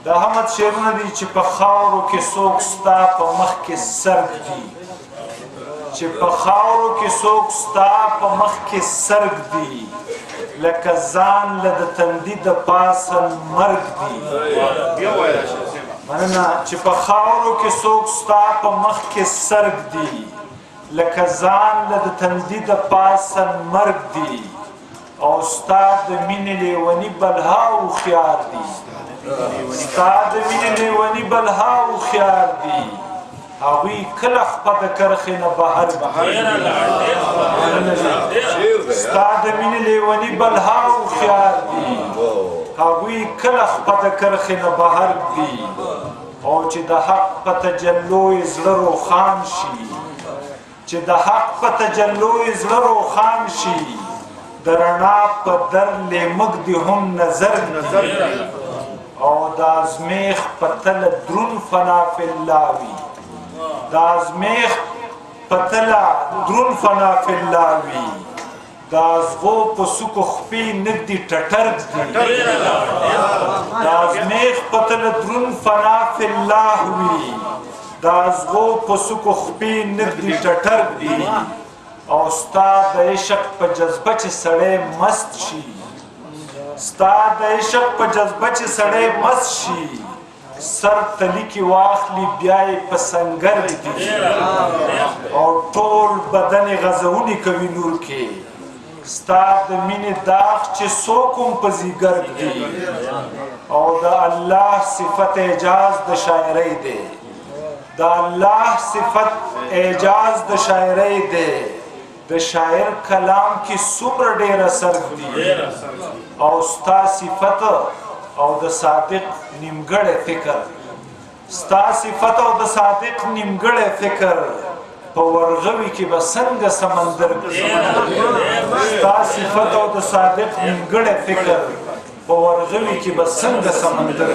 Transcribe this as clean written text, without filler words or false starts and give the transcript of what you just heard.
د احمد شعرونه دي چې په خاورو کې څوک ستا په مخ کې سرګ دي چې په خاورو کې څوک ستا په مخ کې سرګ دي لکه ځان له د تندي د پاسه مرګ دي مننه چې په خاورو کې څوک ستا په مخ کې سرګ دي لکه ځان له د تندي د پاسه مرګ دي او ستا د مینې لیوني بلها هوښیار دي ستا د مینې لیوني بلها هوښیار دي هغوی کله خپه د کرښې نه بهر دي ستا د مینې لیوني بلها هوښیار دي هغوی کله خپه د کرښې نه بهر دي او چې د حق په تجلو یې زړه روښان شي چې د حق په تجلو یې زړه روښان شي د رڼا په در لیمک دي هم نظر دي او د ازمیخ په تله درون فنا فی الله وي د ازمیخ په تله درون فنا فی الله وي د ازغو په سوکو خپې نږدې ټټرګ دي د ازمیخ په تله درون فنا فی الله وي د ازغو په سوکو خپې نږدې ټټرګ دي او ستا د عشق په جذبه چې سړی مست شي ستا د عشق په جذبه چې سړی مست شي سر تلی کې واخلي بیا یې په سنګر دي او ټول بدن غزونې کوي نور کې ستا د مینې داغ چې څوک هم په ځیګر دي او د الله صفت اعجاز د شاعرۍ دی د الله صفت اعجاز د شاعرۍ دی د شاعر کلام کې څومره ډېر اثر دي او ستا صفت او د صادق نیمګړی فکر ستا صفت او د صادق نیمګړی فکر په ورغوي کې به څنګه سمندر ستا صفت او د صادق نیمګړی فکر په ورغوي کې به څنګه سمندر